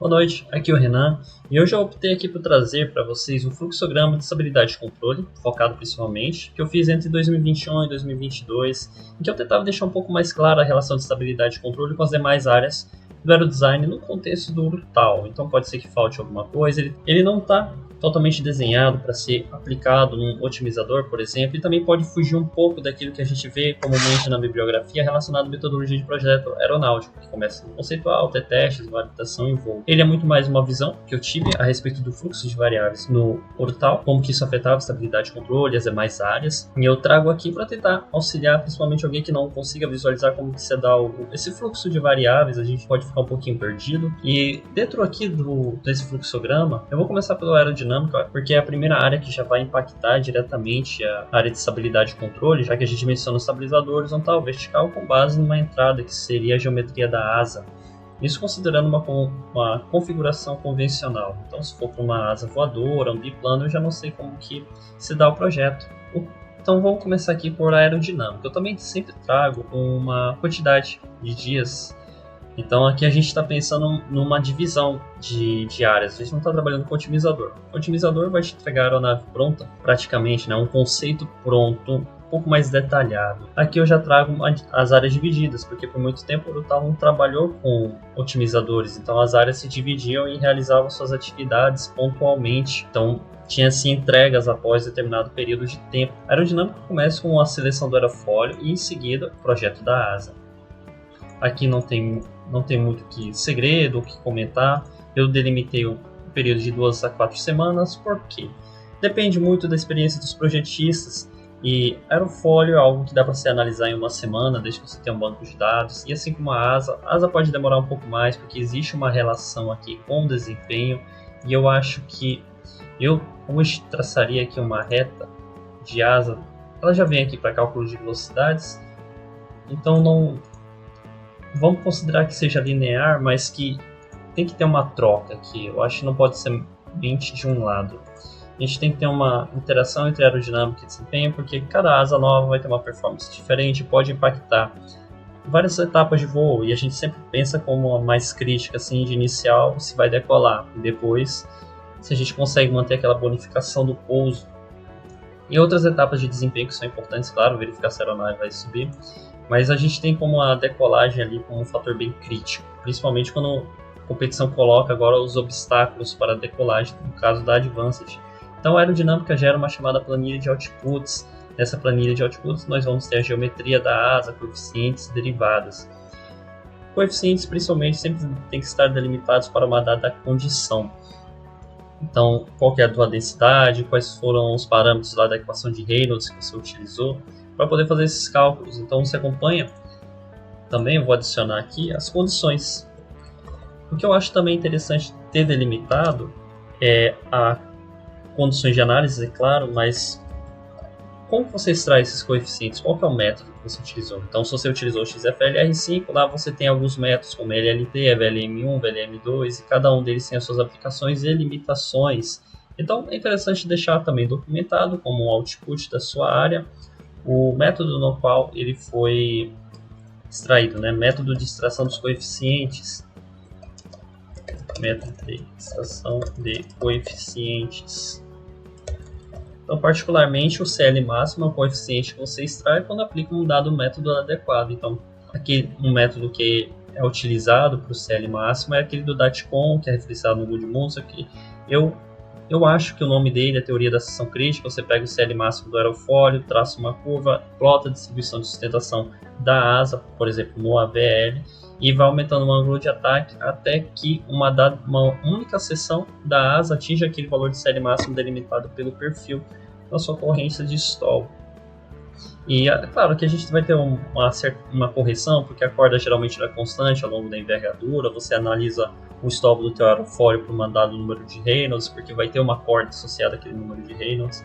Boa noite, aqui é o Renan e hoje eu optei aqui por trazer para vocês um fluxograma de estabilidade de controle, focado principalmente, que eu fiz entre 2021 e 2022, em que eu tentava deixar um pouco mais clara a relação de estabilidade de controle com as demais áreas do aerodesign no contexto do Urtal. Então pode ser que falte alguma coisa, ele não está totalmente desenhado para ser aplicado num otimizador, por exemplo, e também pode fugir um pouco daquilo que a gente vê comumente na bibliografia relacionado à metodologia de projeto aeronáutico, que começa no conceitual, até testes, validação e voo. Ele é muito mais uma visão que eu tive a respeito do fluxo de variáveis no Urtal, como que isso afetava a estabilidade de controle e as demais áreas, e eu trago aqui para tentar auxiliar principalmente alguém que não consiga visualizar como que se dá esse fluxo de variáveis. A gente pode ficar um pouquinho perdido, e dentro aqui desse fluxograma, eu vou começar pelo aerodinâmico, porque é a primeira área que já vai impactar diretamente a área de estabilidade e controle, já que a gente menciona o estabilizador horizontal vertical com base numa entrada que seria a geometria da asa. Isso considerando uma configuração convencional. Então, se for para uma asa voadora, um biplano, eu já não sei como que se dá o projeto. Então, vamos começar aqui por aerodinâmica. Eu também sempre trago uma quantidade de dias. Então aqui a gente está pensando numa divisão de áreas, a gente não está trabalhando com otimizador. O otimizador vai te entregar a aeronave pronta, praticamente, né? Um conceito pronto, um pouco mais detalhado. Aqui eu já trago as áreas divididas, porque por muito tempo o Urtal não trabalhou com otimizadores, então as áreas se dividiam e realizavam suas atividades pontualmente. Então tinha-se entregas após determinado período de tempo. A aerodinâmica começa com a seleção do aerofólio e em seguida o projeto da asa. Aqui não tem muito segredo o que comentar. Eu delimitei um período de 2 a 4 semanas, porque depende muito da experiência dos projetistas, e aerofólio é algo que dá para se analisar em uma semana, desde que você tenha um banco de dados, e assim como a asa pode demorar um pouco mais, porque existe uma relação aqui com o desempenho, e eu acho que eu hoje traçaria aqui uma reta de asa, ela já vem aqui para cálculo de velocidades, então não vamos considerar que seja linear, mas que tem que ter uma troca aqui. Eu acho que não pode ser mente de um lado. A gente tem que ter uma interação entre aerodinâmica e desempenho, porque cada asa nova vai ter uma performance diferente, pode impactar várias etapas de voo, e a gente sempre pensa como a mais crítica, assim, de inicial, se vai decolar, e depois se a gente consegue manter aquela bonificação do pouso. E outras etapas de desempenho que são importantes, claro, verificar se a aeronave vai subir, mas a gente tem como a decolagem ali como um fator bem crítico, principalmente quando a competição coloca agora os obstáculos para a decolagem, no caso da Advanced. Então a aerodinâmica gera uma chamada planilha de outputs. Nessa planilha de outputs nós vamos ter a geometria da asa, coeficientes e derivadas. Coeficientes principalmente sempre tem que estar delimitados para uma dada condição. Então, qual que é a tua densidade, quais foram os parâmetros lá da equação de Reynolds que você utilizou, para poder fazer esses cálculos. Então você acompanha, também eu vou adicionar aqui as condições. O que eu acho também interessante ter delimitado é a condições de análise, é claro, mas como você extrai esses coeficientes? Qual que é o método que você utilizou? Então, se você utilizou o XFLR5, lá você tem alguns métodos como LLT, VLM1, VLM2, e cada um deles tem as suas aplicações e limitações. Então é interessante deixar também documentado como um output da sua área o método no qual ele foi extraído, né? Método de extração dos coeficientes. Método de extração de coeficientes. Então, particularmente, o CL máximo é o coeficiente que você extrai quando aplica um dado método adequado. Então, aqui um método que é utilizado para o CL máximo é aquele do DATCOM, que é referenciado no Goodmunds, que eu acho que o nome dele é a teoria da seção crítica. Você pega o CL máximo do aerofólio, traça uma curva, plota a distribuição de sustentação da asa, por exemplo, no AVL, e vai aumentando o ângulo de ataque até que uma única seção da asa atinja aquele valor de CL máximo delimitado pelo perfil na sua ocorrência de stall. E é claro que a gente vai ter uma correção, porque a corda geralmente é constante ao longo da envergadura. Você analisa o stall do teu aerofólio por um dado número de Reynolds, porque vai ter uma corda associada àquele número de Reynolds.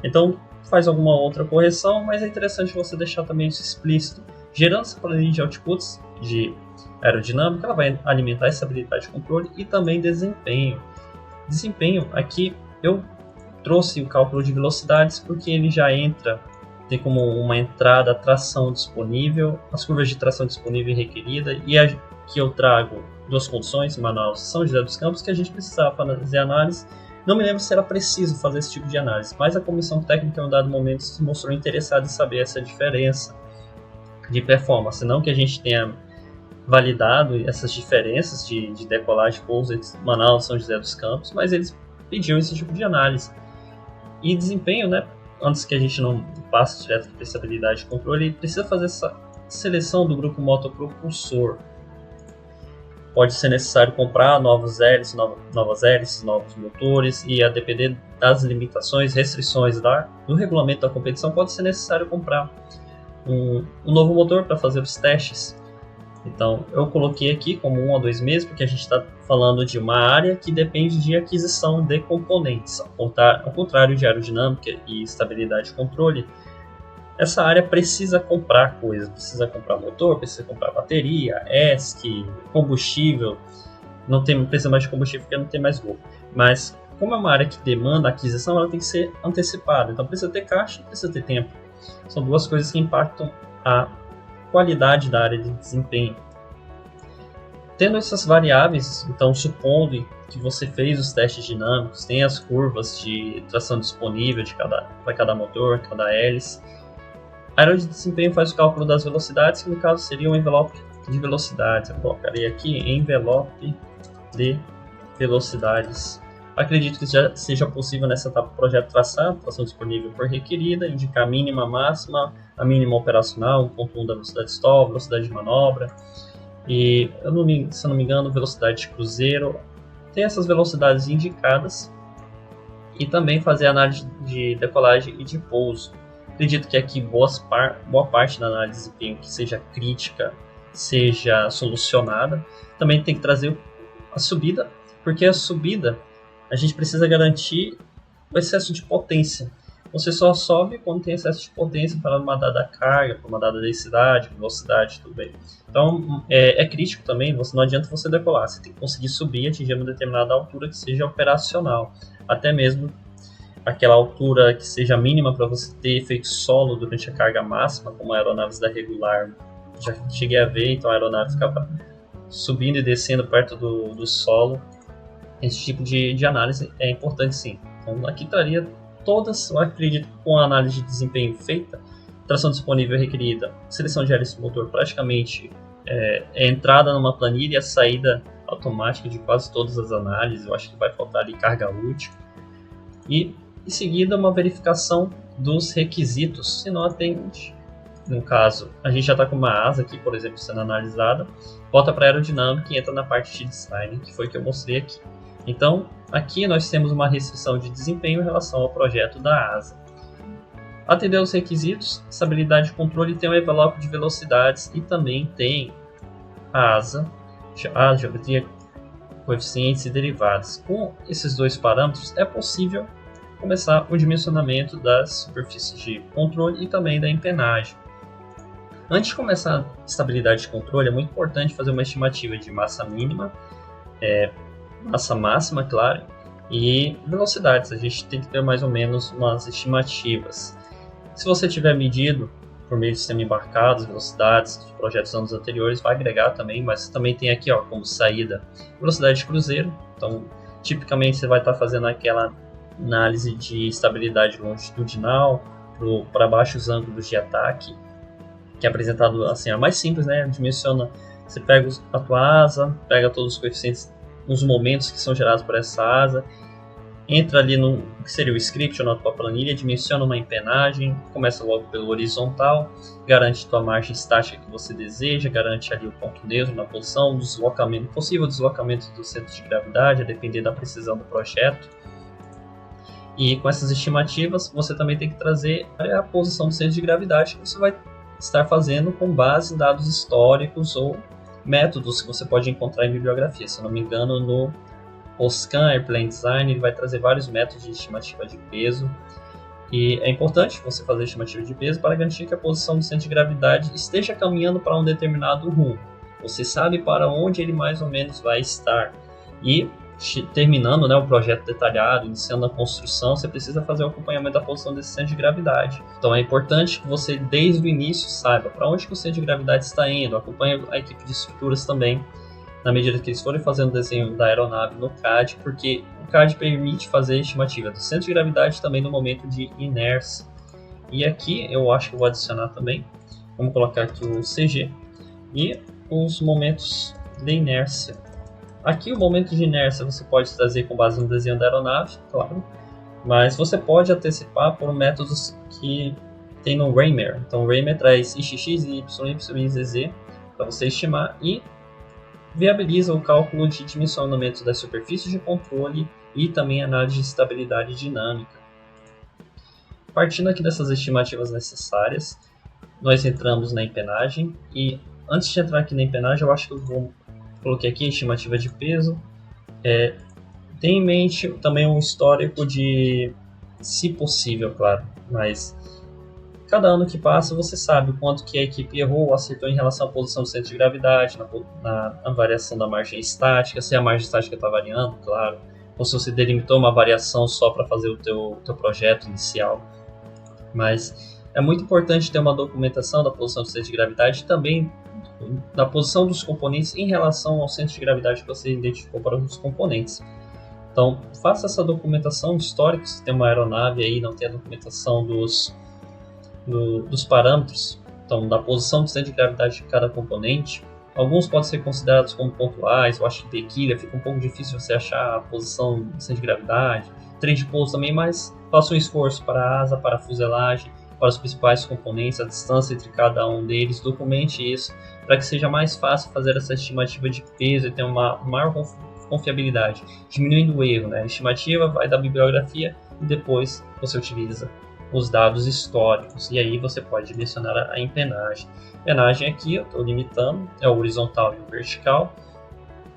Então faz alguma outra correção, mas é interessante você deixar também isso explícito. Gerando essa planilha de outputs de aerodinâmica, ela vai alimentar essa habilidade de controle e também desempenho. Desempenho, aqui eu trouxe o cálculo de velocidades porque ele já tem como uma entrada a tração disponível, as curvas de tração disponível e requerida, e aqui eu trago duas condições, Manaus e São José dos Campos, que a gente precisava fazer análise. Não me lembro se era preciso fazer esse tipo de análise, mas a comissão técnica em um dado momento se mostrou interessada em saber essa diferença de performance, não que a gente tenha validado essas diferenças de decolagem e pouso entre Manaus e São José dos Campos, mas eles pediam esse tipo de análise. E desempenho, né, antes que a gente não passe direto para estabilidade e controle, ele precisa fazer essa seleção do grupo motopropulsor. Pode ser necessário comprar novas hélices, novos motores, e a depender das limitações, restrições do regulamento da competição, pode ser necessário comprar um novo motor para fazer os testes. Então, eu coloquei aqui como 1 a 2 meses, porque a gente está falando de uma área que depende de aquisição de componentes. Ao contrário de aerodinâmica e estabilidade e controle, essa área precisa comprar coisas, precisa comprar motor, precisa comprar bateria, ESC, combustível. Não precisa mais de combustível porque não tem mais voo. Mas, como é uma área que demanda aquisição, ela tem que ser antecipada. Então, precisa ter caixa e precisa ter tempo. São duas coisas que impactam a qualidade da área de desempenho. Tendo essas variáveis, então supondo que você fez os testes dinâmicos, tem as curvas de tração disponível para cada motor, cada hélice, a área de desempenho faz o cálculo das velocidades, que no caso seria um envelope de velocidades. Eu colocarei aqui envelope de velocidades. Acredito que já seja possível nessa etapa do projeto traçar a tração disponível por requerida, indicar a mínima, máxima, a mínima operacional, 1.1 da velocidade stall, velocidade de manobra, e, se eu não me engano, velocidade de cruzeiro. Tem essas velocidades indicadas e também fazer análise de decolagem e de pouso. Acredito que aqui boa parte da análise de desempenho que seja crítica seja solucionada. Também tem que trazer a subida, porque a subida a gente precisa garantir o excesso de potência. Você só sobe quando tem excesso de potência para uma dada carga, para uma dada densidade, velocidade, tudo bem. Então, é crítico também, não adianta você decolar, você tem que conseguir subir e atingir uma determinada altura que seja operacional. Até mesmo aquela altura que seja mínima para você ter efeito solo durante a carga máxima, como aeronaves da regular. Já cheguei a ver, então a aeronave ficava subindo e descendo perto do solo. Esse tipo de análise é importante sim. Então, aqui traria todas, eu acredito, com a análise de desempenho feita, tração disponível requerida, seleção de hélice do motor praticamente entrada numa planilha e a saída automática de quase todas as análises. Eu acho que vai faltar ali carga útil. E em seguida uma verificação dos requisitos, se não atende. No caso, a gente já está com uma asa aqui, por exemplo, sendo analisada, volta para a aerodinâmica e entra na parte de design, que foi o que eu mostrei aqui. Então, aqui nós temos uma restrição de desempenho em relação ao projeto da asa. Atender aos requisitos, estabilidade de controle, tem um envelope de velocidades e também tem a asa, a geometria, coeficientes e derivadas. Com esses dois parâmetros é possível começar o dimensionamento das superfícies de controle e também da empenagem. Antes de começar a estabilidade de controle, é muito importante fazer uma estimativa de massa mínima, massa máxima, claro, e velocidades. A gente tem que ter mais ou menos umas estimativas. Se você tiver medido por meio do sistema embarcado, as velocidades de projetos anos anteriores, vai agregar também, mas também tem aqui como saída velocidade de cruzeiro. Então, tipicamente você vai estar fazendo aquela análise de estabilidade longitudinal para baixos ângulos de ataque, que é apresentado assim, a mais simples, né? Dimensiona, você pega a tua asa, pega todos os coeficientes, os momentos que são gerados por essa asa, entra ali no que seria o script ou na tua planilha, dimensiona uma empenagem, começa logo pelo horizontal, garante tua margem estática que você deseja, garante ali o ponto neutro na posição, possível deslocamento do centro de gravidade, a depender da precisão do projeto. E com essas estimativas, você também tem que trazer a posição do centro de gravidade que você vai estar fazendo com base em dados históricos ou métodos que você pode encontrar em bibliografia. Se eu não me engano, no OSCAN Airplane Design, ele vai trazer vários métodos de estimativa de peso. E é importante você fazer a estimativa de peso para garantir que a posição do centro de gravidade esteja caminhando para um determinado rumo. Você sabe para onde ele mais ou menos vai estar. E terminando, né, o projeto detalhado, iniciando a construção, você precisa fazer o acompanhamento da posição desse centro de gravidade. Então é importante que você desde o início saiba para onde que o centro de gravidade está indo, acompanhe a equipe de estruturas também na medida que eles forem fazendo o desenho da aeronave no CAD, porque o CAD permite fazer a estimativa do centro de gravidade e também no momento de inércia. E aqui eu acho que eu vou adicionar também, vamos colocar aqui o CG e os momentos de inércia. Aqui o momento de inércia você pode trazer com base no desenho da aeronave, claro, mas você pode antecipar por métodos que tem no Raymer. Então o Raymer traz ix, y, y, z para você estimar e viabiliza o cálculo de dimensionamento das superfícies de controle e também análise de estabilidade dinâmica. Partindo aqui dessas estimativas necessárias, nós entramos na empenagem e antes de entrar aqui na empenagem, eu acho que eu coloquei aqui a estimativa de peso. Tenha em mente também um histórico de, se possível, claro, mas cada ano que passa você sabe o quanto que a equipe errou ou acertou em relação à posição do centro de gravidade, na variação da margem estática, se a margem estática está variando, claro, ou se você delimitou uma variação só para fazer o teu projeto inicial. Mas é muito importante ter uma documentação da posição do centro de gravidade e também da posição dos componentes em relação ao centro de gravidade que você identificou para os componentes. Então, faça essa documentação histórica, se tem uma aeronave aí não tem a documentação dos parâmetros, então da posição do centro de gravidade de cada componente. Alguns podem ser considerados como pontuais, eu acho que de quilha fica um pouco difícil você achar a posição do centro de gravidade. Trem de pouso também, mas faça um esforço para a asa, para a fuselagem, para os principais componentes, a distância entre cada um deles, documente isso para que seja mais fácil fazer essa estimativa de peso e ter uma maior confiabilidade, diminuindo o erro, né? A estimativa vai da bibliografia e depois você utiliza os dados históricos e aí você pode mencionar a empenagem. Empenagem aqui eu estou limitando, é o horizontal e o vertical,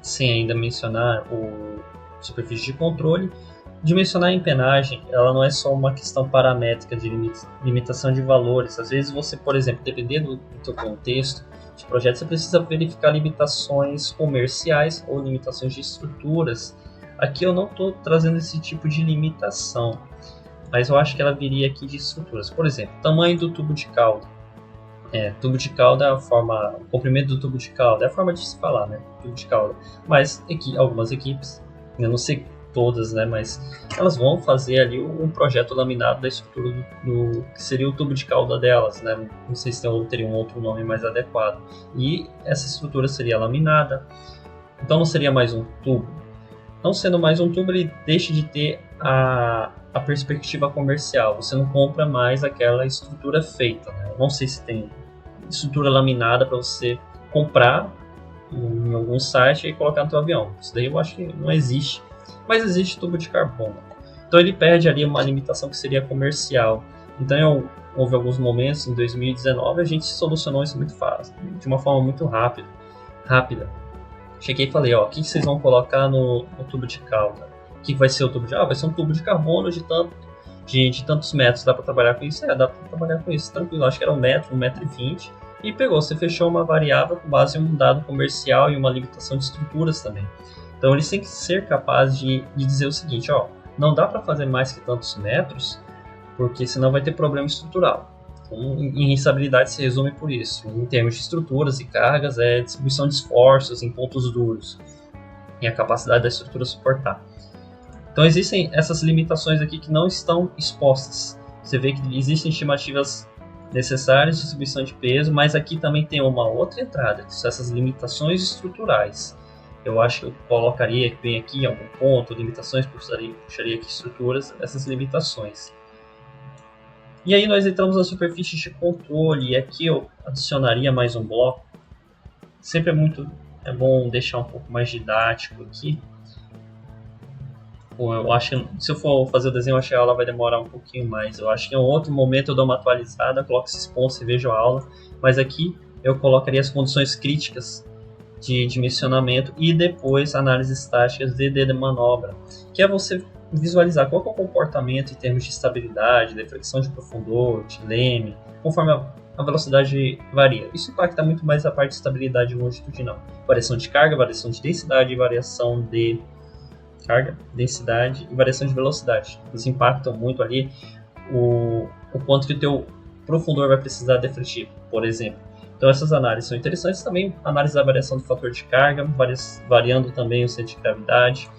sem ainda mencionar o superfície de controle. Dimensionar a empenagem, ela não é só uma questão paramétrica de limitação de valores. Às vezes você, por exemplo, dependendo do seu contexto de projeto, você precisa verificar limitações comerciais ou limitações de estruturas. Aqui eu não estou trazendo esse tipo de limitação, mas eu acho que ela viria aqui de estruturas. Por exemplo, tamanho do tubo de cauda. Tubo de cauda é a forma, o comprimento do tubo de cauda é a forma de se falar, né? Tubo de cauda. Mas aqui, algumas equipes, eu não sei todas, né? Mas elas vão fazer ali um projeto laminado da estrutura do que seria o tubo de cauda delas, né? Não sei se teria um outro nome mais adequado. E essa estrutura seria laminada, então não seria mais um tubo. Não sendo mais um tubo, ele deixa de ter a perspectiva comercial. Você não compra mais aquela estrutura feita, né? Eu não sei se tem estrutura laminada para você comprar em algum site e colocar no seu avião. Isso daí eu acho que não existe. Mas existe tubo de carbono. Então ele perde ali uma limitação que seria comercial. Então houve alguns momentos, em 2019, a gente solucionou isso muito fácil, de uma forma muito rápida. Cheguei e falei, o que vocês vão colocar no tubo de cauda? O que vai ser o tubo de vai ser um tubo de carbono de tantos metros, dá para trabalhar com isso? Dá para trabalhar com isso, tranquilo, acho que era 1 metro, 1,20 m, e você fechou uma variável com base em um dado comercial e uma limitação de estruturas também. Então eles têm que ser capazes de dizer o seguinte, não dá para fazer mais que tantos metros, porque senão vai ter problema estrutural. Então, em instabilidade se resume por isso. Em termos de estruturas e cargas, é distribuição de esforços em pontos duros e a capacidade da estrutura suportar. Então existem essas limitações aqui que não estão expostas. Você vê que existem estimativas necessárias de distribuição de peso, mas aqui também tem uma outra entrada, que são essas limitações estruturais. Eu acho que eu colocaria bem aqui em algum ponto, limitações, puxaria aqui estruturas, essas limitações. E aí nós entramos na superfície de controle, e aqui eu adicionaria mais um bloco. Sempre é bom deixar um pouco mais didático aqui. Eu acho que se eu for fazer o desenho, eu acho que a aula vai demorar um pouquinho mais. Eu acho que em outro momento eu dou uma atualizada, coloco esses pontos e vejo a aula. Mas aqui eu colocaria as condições críticas de dimensionamento e depois análises estáticas de manobra, que é você visualizar qual é o comportamento em termos de estabilidade, deflexão de profundor, de leme, conforme a velocidade varia. Isso impacta muito mais a parte de estabilidade longitudinal. Variação de carga, variação de densidade, variação de carga, densidade e variação de velocidade. Eles impactam muito ali o quanto que o teu profundor vai precisar defletir, por exemplo. Então essas análises são interessantes também, análise da variação do fator de carga, variando também o centro de gravidade.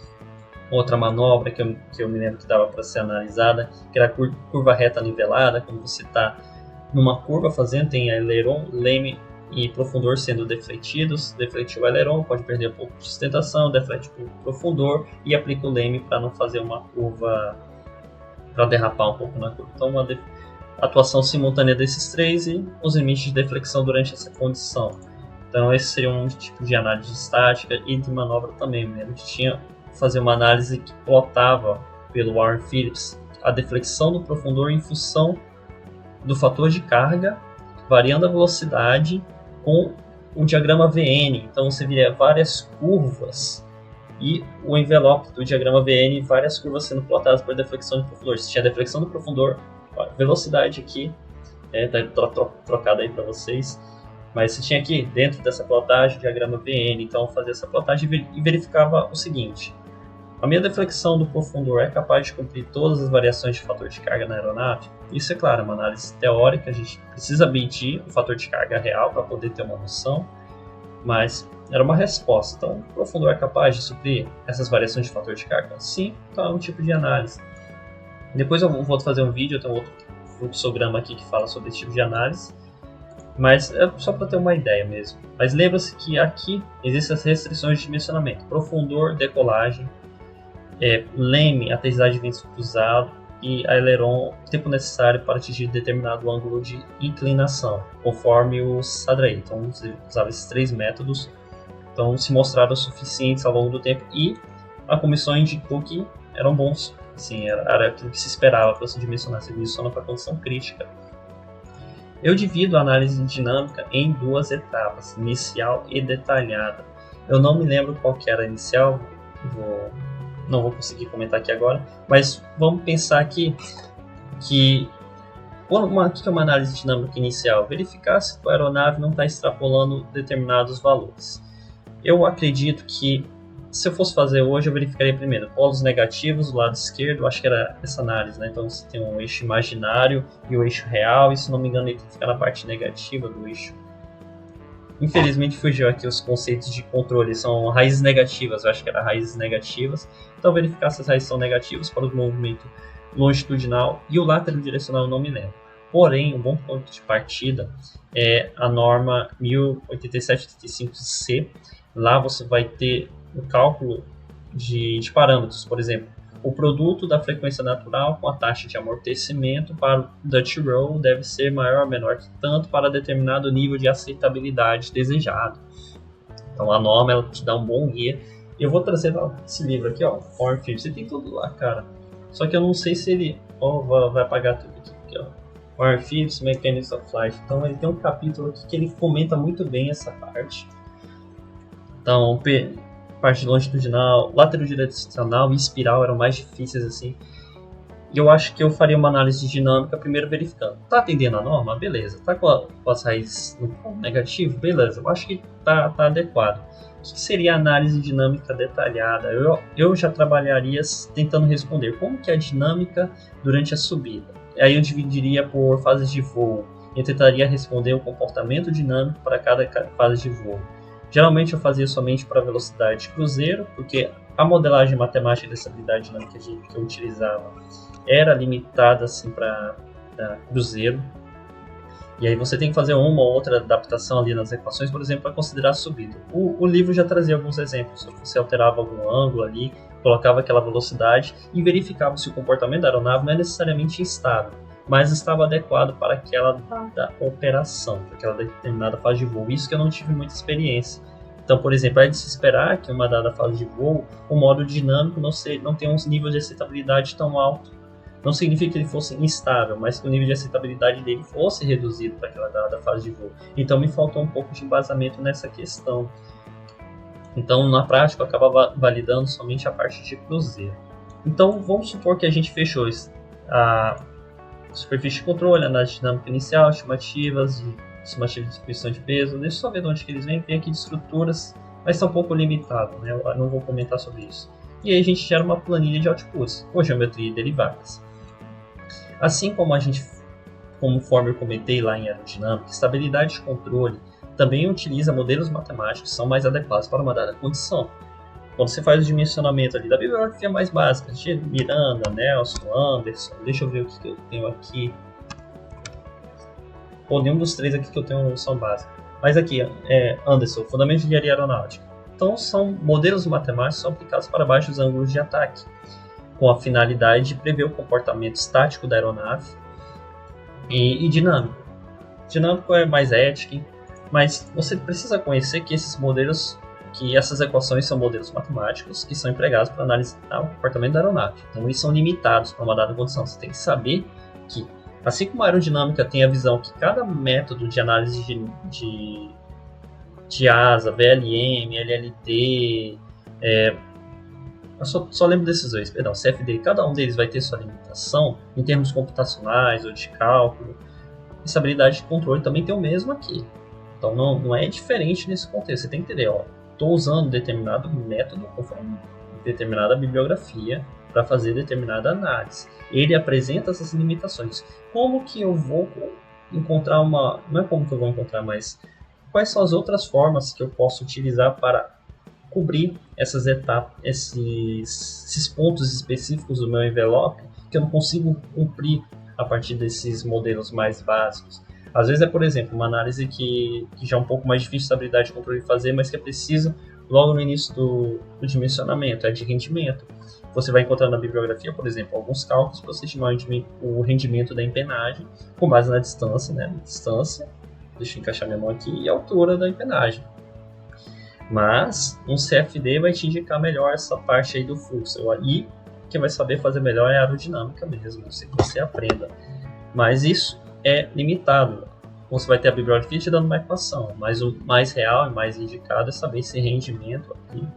Outra manobra que eu me lembro que dava para ser analisada, que era a curva reta nivelada, quando você está numa curva fazendo, tem aileron, leme e profundor sendo defletidos, defletiu o aileron, pode perder um pouco de sustentação, deflete o profundor e aplica o leme para não fazer uma curva, para derrapar um pouco na curva. Então uma atuação simultânea desses três e os limites de deflexão durante essa condição. Então esse seria um tipo de análise estática e de manobra também. A gente tinha que fazer uma análise que plotava pelo Warren Phillips a deflexão do profundor em função do fator de carga, variando a velocidade com um diagrama VN. Então você via várias curvas e o envelope do diagrama VN, várias curvas sendo plotadas por deflexão do profundor. Se tinha deflexão do profundor, velocidade aqui, tá trocada aí para vocês, mas você tinha aqui dentro dessa plotagem diagrama VN. Então fazia essa plotagem e verificava o seguinte: a minha deflexão do profundor é capaz de cumprir todas as variações de fator de carga na aeronave? Isso é claro, é uma análise teórica, a gente precisa medir o fator de carga real para poder ter uma noção, mas era uma resposta. Então, o profundor é capaz de suprir essas variações de fator de carga? Sim, então é um tipo de análise. Depois eu vou fazer um vídeo, eu tenho outro fluxograma aqui que fala sobre esse tipo de análise, mas é só para ter uma ideia mesmo. Mas lembra-se que aqui existem as restrições de dimensionamento: profundor, decolagem, leme, a intensidade de vento cruzado e aileron, tempo necessário para atingir determinado ângulo de inclinação, conforme o Sadraí. Então usava esses três métodos, então se mostraram suficientes ao longo do tempo e a comissão indicou que eram bons. Assim, era aquilo que se esperava para se dimensionar, se direciona para a condição crítica. Eu divido a análise dinâmica em duas etapas, inicial e detalhada. Eu não me lembro qual que era a inicial, não vou conseguir comentar aqui agora, mas vamos pensar aqui que o que é uma análise dinâmica inicial? Verificar se a aeronave não está extrapolando determinados valores. Eu acredito que, se eu fosse fazer hoje, eu verificaria primeiro polos negativos do lado esquerdo, acho que era essa análise, né? Então você tem um eixo imaginário e o eixo real, e se não me engano ele fica na parte negativa do eixo. Infelizmente fugiu aqui os conceitos de controle, são raízes negativas, eu acho que era raízes negativas. Então verificar se as raízes são negativas para o movimento longitudinal e o látero direcional eu não me lembro. Porém, um bom ponto de partida é a norma 1087-85C. Lá você vai ter o cálculo de parâmetros, por exemplo, o produto da frequência natural com a taxa de amortecimento para o Dutch Roll deve ser maior ou menor que tanto para determinado nível de aceitabilidade desejado. Então a norma ela te dá um bom guia. Eu vou trazer esse livro aqui, ó, Warren Phillips, você tem tudo lá, cara. Só que eu não sei se ele vai apagar tudo aqui, ó. Warren Phillips, Mechanics of Flight. Então ele tem um capítulo aqui que ele comenta muito bem essa parte. Então, parte longitudinal, laterodirecional e espiral eram mais difíceis assim. E eu acho que eu faria uma análise dinâmica primeiro verificando. Tá atendendo a norma? Beleza. Tá com as raízes no ponto negativo? Beleza. Eu acho que tá adequado. O que seria a análise dinâmica detalhada? Eu já trabalharia tentando responder como que é a dinâmica durante a subida. Aí eu dividiria por fases de voo. Eu tentaria responder o comportamento dinâmico para cada fase de voo. Geralmente eu fazia somente para velocidade de cruzeiro, porque a modelagem matemática da estabilidade dinâmica que eu utilizava era limitada assim, para cruzeiro. E aí você tem que fazer uma ou outra adaptação ali nas equações, por exemplo, para considerar a subida. O livro já trazia alguns exemplos. Você alterava algum ângulo ali, colocava aquela velocidade e verificava se o comportamento da aeronave não é necessariamente instável, mas estava adequado para aquela operação, para aquela determinada fase de voo. Isso que eu não tive muita experiência. Então, por exemplo, é de se esperar que uma dada fase de voo, o modo dinâmico não tenha uns níveis de aceitabilidade tão alto. Não significa que ele fosse instável, mas que o nível de aceitabilidade dele fosse reduzido para aquela dada fase de voo. Então, me faltou um pouco de embasamento nessa questão. Então, na prática, eu acabava validando somente a parte de cruzeiro. Então, vamos supor que a gente fechou a superfície de controle, análise dinâmica inicial, estimativas de distribuição de peso. Deixa eu só ver de onde que eles vêm. Tem aqui de estruturas, mas está um pouco limitado, né? Eu não vou comentar sobre isso. E aí a gente gera uma planilha de outputs, com geometria e derivadas. Assim como a gente conforme eu comentei lá em aerodinâmica, estabilidade de controle também utiliza modelos matemáticos que são mais adequados para uma dada condição. Quando você faz o dimensionamento ali da bibliografia mais básica, de Miranda, Nelson, Anderson, deixa eu ver o que eu tenho aqui. Pô, nenhum dos três aqui que eu tenho são básicos. Mas aqui, Anderson, Fundamentos de Engenharia Aeronáutica. Então, são modelos matemáticos que são aplicados para baixos ângulos de ataque, com a finalidade de prever o comportamento estático da aeronave e dinâmico. Dinâmico é mais ético, mas você precisa conhecer que esses modelos, que essas equações são modelos matemáticos que são empregados para analisar o comportamento da aeronave. Então, eles são limitados para uma dada condição. Você tem que saber que, assim como a aerodinâmica tem a visão que cada método de análise de asa, VLM, LLT, eu só lembro desses dois, perdão, CFD, cada um deles vai ter sua limitação em termos computacionais ou de cálculo. Estabilidade de controle também tem o mesmo aqui. Então não é diferente nesse contexto. Você tem que entender, estou usando determinado método conforme determinada bibliografia para fazer determinada análise. Ele apresenta essas limitações. Como que eu vou encontrar uma... Não é como que eu vou encontrar, mas quais são as outras formas que eu posso utilizar para cobrir essas etapas, esses pontos específicos do meu envelope que eu não consigo cumprir a partir desses modelos mais básicos. Às vezes é, por exemplo, uma análise que já é um pouco mais difícil de estabilidade de controle de fazer, mas que é preciso logo no início do dimensionamento, de rendimento. Você vai encontrar na bibliografia, por exemplo, alguns cálculos para você estimar o rendimento da empenagem com base na distância, Distância, deixa eu encaixar minha mão aqui, e a altura da empenagem. Mas um CFD vai te indicar melhor essa parte aí do fluxo. Aí quem vai saber fazer melhor é a aerodinâmica mesmo, se você aprenda. Mas isso é limitado. Você vai ter a bibliografia te dando uma equação, mas o mais real e mais indicado é saber esse rendimento aqui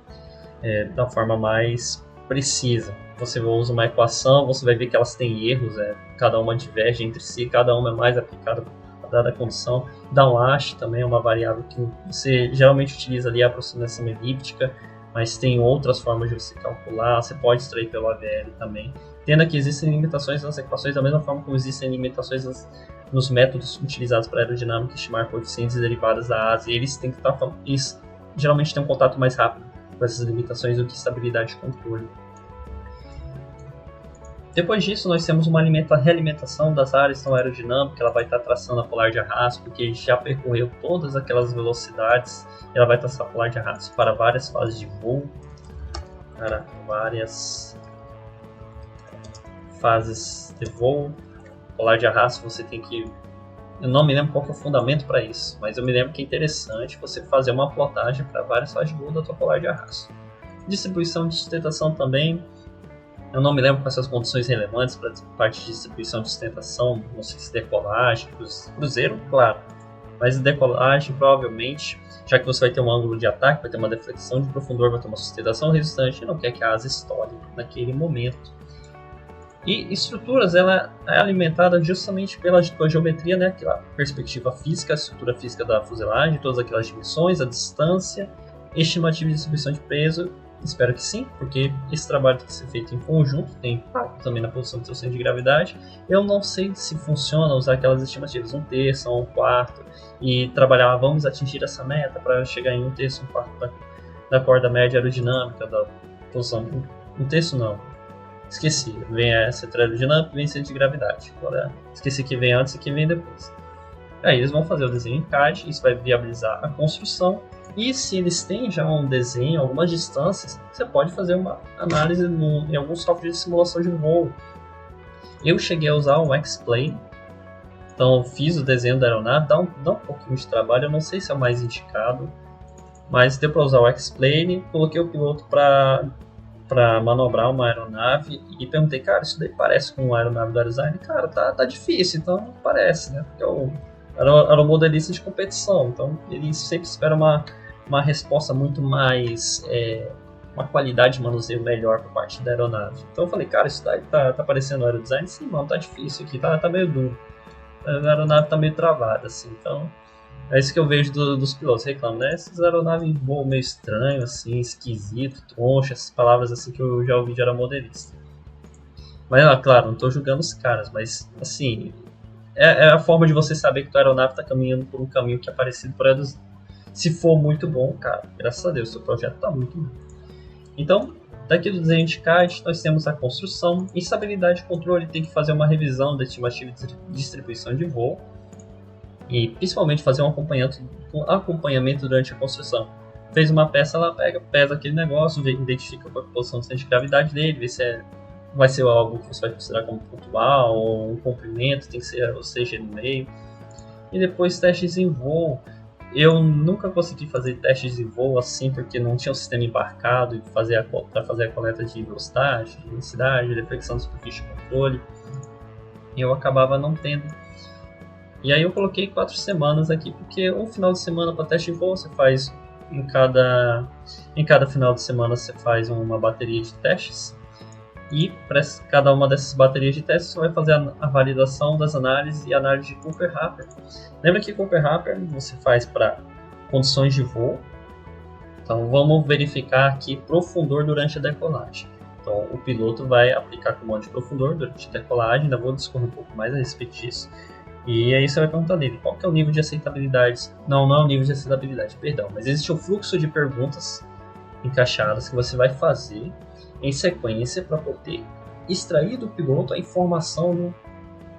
da forma mais precisa. Você usa uma equação, você vai ver que elas têm erros, cada uma diverge entre si, cada uma é mais aplicada dada a condição. Downwash também é uma variável que você geralmente utiliza ali a aproximação elíptica, mas tem outras formas de você calcular, você pode extrair pelo AVL também. Tendo que existem limitações nas equações da mesma forma como existem limitações nos métodos utilizados para aerodinâmica estimar coeficientes derivadas da asa, e eles têm que eles geralmente têm um contato mais rápido com essas limitações do que estabilidade de controle. Depois disso, nós temos uma realimentação das áreas então, aerodinâmica, ela vai estar traçando a polar de arrasto, porque já percorreu todas aquelas velocidades, ela vai traçar a polar de arrasto para várias fases de voo, para várias fases de voo. Polar de arrasto você tem que... Eu não me lembro qual que é o fundamento para isso, mas eu me lembro que é interessante você fazer uma plotagem para várias fases de voo da tua polar de arrasto. Distribuição de sustentação também. Eu não me lembro quais são as condições relevantes para a parte de distribuição de sustentação, não sei se decolagem, cruzeiro, claro, mas decolagem provavelmente, já que você vai ter um ângulo de ataque, vai ter uma deflexão de profundor, vai ter uma sustentação resistente e não quer que a asa estoure naquele momento. E estruturas, ela é alimentada justamente pela geometria, aquela perspectiva física, a estrutura física da fuselagem, todas aquelas dimensões, a distância, estimativa de distribuição de peso. Espero que sim, porque esse trabalho tem que ser feito em conjunto, tem impacto também na posição do seu centro de gravidade. Eu não sei se funciona usar aquelas estimativas 1/3 ou 1/4 e trabalhar, vamos atingir essa meta para chegar em 1/3, 1/4 da corda média aerodinâmica, da posição. 1/3 não, esqueci, vem a centro aerodinâmica e vem centro de gravidade. Agora esqueci que vem antes e que vem depois. Aí eles vão fazer o desenho em CAD, isso vai viabilizar a construção. E se eles têm já um desenho, algumas distâncias, você pode fazer uma análise em algum software de simulação de voo. Eu cheguei a usar o X-Plane, então eu fiz o desenho da aeronave, dá um pouquinho de trabalho, eu não sei se é o mais indicado, mas deu para usar o X-Plane, coloquei o piloto para manobrar uma aeronave e perguntei, cara, isso daí parece com uma aeronave do AeroDesign? Cara, tá difícil, então não parece, porque eu era um modelista de competição, então ele sempre espera uma resposta muito mais, uma qualidade de manuseio melhor por parte da aeronave. Então eu falei, cara, isso daí tá parecendo aerodesign? Sim, mano, tá difícil aqui, tá meio duro. A aeronave tá meio travada, assim, então é isso que eu vejo dos pilotos reclamando, essas aeronaves voam meio estranho, assim, esquisito, troncho, essas palavras assim que eu já ouvi de aeromodelista. Mas, claro, não tô julgando os caras, mas, assim, é a forma de você saber que tua aeronave está caminhando por um caminho que é parecido por ela. Se for muito bom, cara, graças a Deus, seu projeto está muito bom. Então, daqui do desenho de CAD, nós temos a construção. Estabilidade e controle tem que fazer uma revisão da estimativa de distribuição de voo e principalmente fazer um acompanhamento durante a construção. Fez uma peça, ela pesa aquele negócio, identifica qual é a posição do centro de gravidade dele, vê se vai ser algo que você vai considerar como pontual ou um comprimento, tem que ser o CG no meio. E depois testes em voo. Eu nunca consegui fazer testes em voo assim, porque não tinha um sistema embarcado para fazer a coleta de velocidade, de densidade, deflexão de superfície de controle. E eu acabava não tendo. E aí eu coloquei 4 semanas aqui, porque um final de semana para teste de voo você faz em cada final de semana você faz uma bateria de testes. E para cada uma dessas baterias de testes você vai fazer a validação das análises e análise de Cooper-Happer. Lembra que Cooper-Happer você faz para condições de voo. Então vamos verificar aqui profundor durante a decolagem. Então o piloto vai aplicar comando de profundor durante a decolagem, ainda vou discorrer um pouco mais a respeito disso. E aí você vai perguntar dele, qual que é o nível de aceitabilidade? Não é o nível de aceitabilidade, perdão, mas existe um fluxo de perguntas encaixadas que você vai fazer em sequência para poder extrair do piloto a informação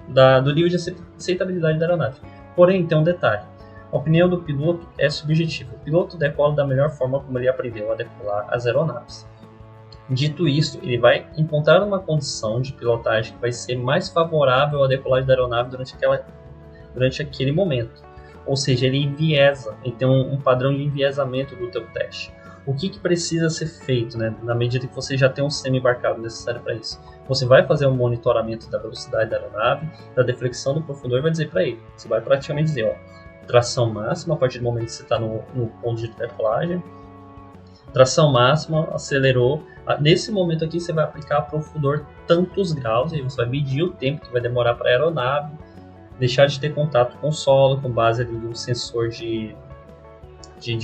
do nível de aceitabilidade da aeronave. Porém, tem um detalhe. A opinião do piloto é subjetiva. O piloto decola da melhor forma como ele aprendeu a decolar as aeronaves. Dito isto, ele vai encontrar uma condição de pilotagem que vai ser mais favorável à decolagem da aeronave durante aquele momento. Ou seja, ele enviesa, ele tem um padrão de enviesamento do teu teste. O que precisa ser feito, né, na medida que você já tem um sistema embarcado necessário para isso? Você vai fazer um monitoramento da velocidade da aeronave, da deflexão do profundor e vai dizer para ele. Você vai praticamente dizer, ó, tração máxima a partir do momento que você está no ponto de decolagem, tração máxima, acelerou. Nesse momento aqui você vai aplicar profundor tantos graus, e você vai medir o tempo que vai demorar para a aeronave deixar de ter contato com o solo, com base ali no sensor de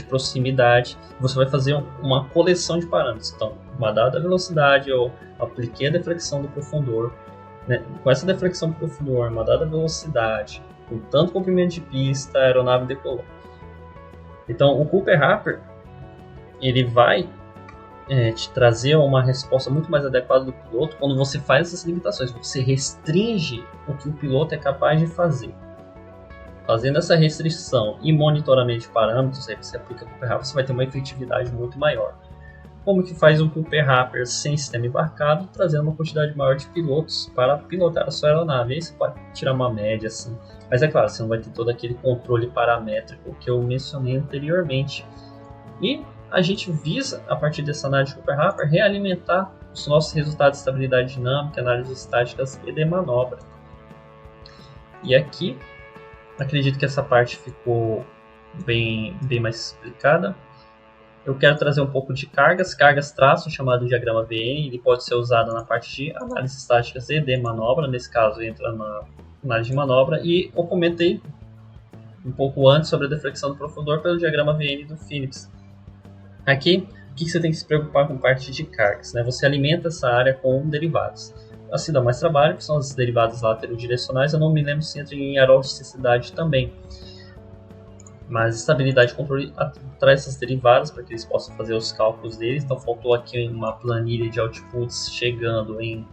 proximidade. Você vai fazer uma coleção de parâmetros. Então, uma dada velocidade, eu apliquei a deflexão do profundor, né? Com essa deflexão do profundor, uma dada velocidade, com tanto comprimento de pista, a aeronave decolou. Então, o Cooper-Happer ele vai te trazer uma resposta muito mais adequada do piloto quando você faz essas limitações. Você restringe o que o piloto é capaz de fazer. Fazendo essa restrição e monitoramento de parâmetros, aí você aplica o Cooper-Happer, você vai ter uma efetividade muito maior. Como que faz um Cooper-Happer sem sistema embarcado, trazendo uma quantidade maior de pilotos para pilotar a sua aeronave. Aí você pode tirar uma média assim, mas é claro, você não vai ter todo aquele controle paramétrico que eu mencionei anteriormente. E a gente visa, a partir dessa análise de Cooper-Happer, realimentar os nossos resultados de estabilidade dinâmica, análises estáticas e de manobra. E aqui acredito que essa parte ficou bem mais explicada. Eu quero trazer um pouco de cargas traço, chamado diagrama VN. Ele pode ser usado na parte de análise estáticas e de manobra. Nesse caso, entra na análise de manobra. E eu comentei um pouco antes sobre a deflexão do profundor pelo diagrama VN do Phillips. Aqui, o que você tem que se preocupar com parte de cargas, né? Você alimenta essa área com derivados. Assim dá mais trabalho, que são as derivadas laterodirecionais. Eu não me lembro se entra em aerosticidade também. Mas estabilidade e controle traz essas derivadas para que eles possam fazer os cálculos deles. Então faltou aqui uma planilha de outputs chegando em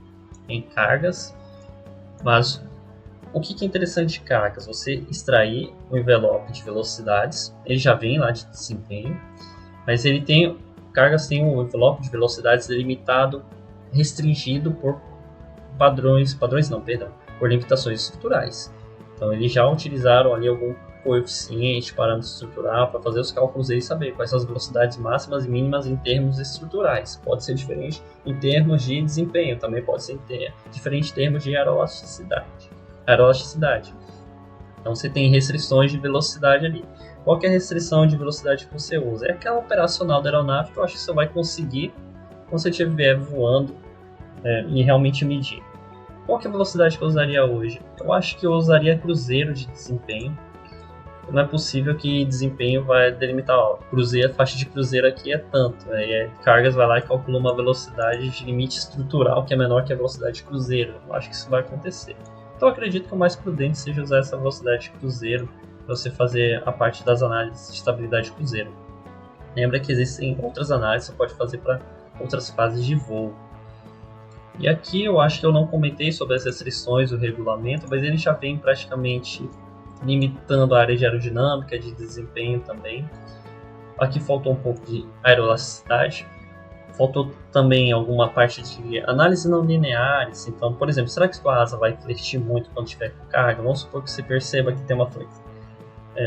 cargas. Mas o que é interessante de cargas? Você extrair o envelope de velocidades. Ele já vem lá de desempenho. Mas cargas tem um envelope de velocidades delimitado, restringido por por limitações estruturais. Então eles já utilizaram ali algum coeficiente, parâmetro estrutural para fazer os cálculos e saber quais são as velocidades máximas e mínimas em termos estruturais. Pode ser diferente em termos de desempenho, também pode ser diferente em termos de aeroelasticidade. Então você tem restrições de velocidade ali. Qual que é a restrição de velocidade que você usa? É aquela operacional da aeronave que eu acho que você vai conseguir quando você estiver voando e realmente medir. Qual que é a velocidade que eu usaria hoje? Eu acho que eu usaria cruzeiro de desempenho. Não é possível que desempenho vai delimitar, a faixa de cruzeiro aqui é tanto. Cargas vai lá e calcula uma velocidade de limite estrutural que é menor que a velocidade de cruzeiro. Eu acho que isso vai acontecer. Então eu acredito que o mais prudente seja usar essa velocidade cruzeiro para você fazer a parte das análises de estabilidade cruzeiro. Lembra que existem outras análises que você pode fazer para outras fases de voo. E aqui eu acho que eu não comentei sobre as restrições do regulamento, mas ele já vem praticamente limitando a área de aerodinâmica, de desempenho também. Aqui faltou um pouco de aeroelasticidade. Faltou também alguma parte de análise não lineares. Então, por exemplo, será que sua asa vai flexir muito quando estiver com carga? Vamos supor que você perceba que tem uma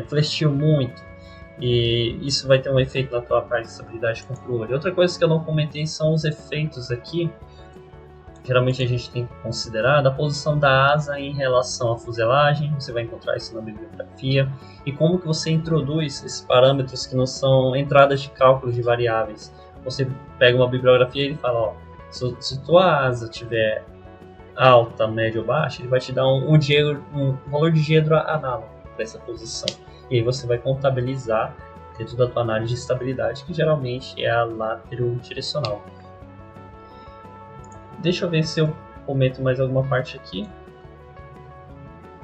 flexil muito. E isso vai ter um efeito na tua parte de estabilidade de controle. Outra coisa que eu não comentei são os efeitos aqui. Geralmente a gente tem que considerar a posição da asa em relação à fuselagem, você vai encontrar isso na bibliografia, e como que você introduz esses parâmetros que não são entradas de cálculo de variáveis. Você pega uma bibliografia e ele fala, ó, se tua asa tiver alta, média ou baixa, ele vai te dar um valor de diedro análogo para essa posição. E aí você vai contabilizar dentro da tua análise de estabilidade, que geralmente é a lateral-direcional. Deixa eu ver se eu comento mais alguma parte aqui.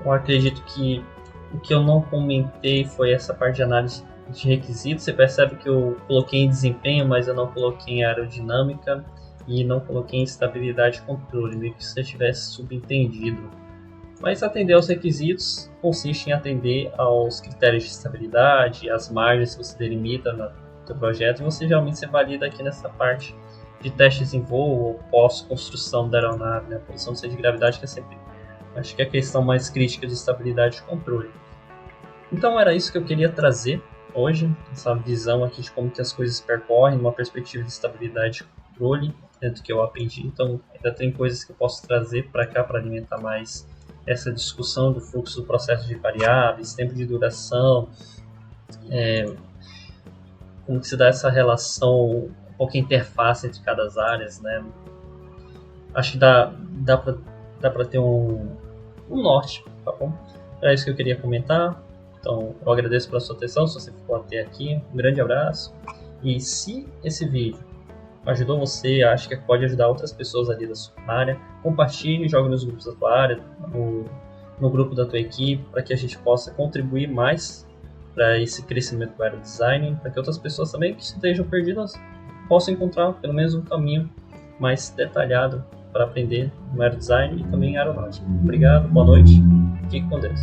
Eu acredito que o que eu não comentei foi essa parte de análise de requisitos. Você percebe que eu coloquei em desempenho, mas eu não coloquei em aerodinâmica e não coloquei em estabilidade e controle, meio que se você tivesse subentendido. Mas atender aos requisitos consiste em atender aos critérios de estabilidade, as margens que você delimita no seu projeto, e você geralmente valida aqui nessa parte de testes em voo ou pós-construção da aeronave, né? A posição do centro de gravidade, que é sempre, acho que é a questão mais crítica de estabilidade e controle. Então era isso que eu queria trazer hoje, essa visão aqui de como que as coisas percorrem, numa perspectiva de estabilidade e controle, dentro do que eu aprendi. Então ainda tem coisas que eu posso trazer para cá para alimentar mais essa discussão do fluxo do processo de variáveis, tempo de duração, como que se dá essa relação, um pouco a interface entre cada áreas, né? Acho que dá para ter um norte, tá bom? É isso que eu queria comentar. Então, eu agradeço pela sua atenção, se você ficou até aqui. Um grande abraço. E se esse vídeo ajudou você, acha que pode ajudar outras pessoas ali da sua área, compartilhe, jogue nos grupos da tua área, no grupo da tua equipe, para que a gente possa contribuir mais para esse crescimento do aerodesign, para que outras pessoas também que estejam perdidas possam encontrar pelo menos um caminho mais detalhado para aprender no aerodesign e também em aeronáutica. Obrigado, boa noite, fique com Deus.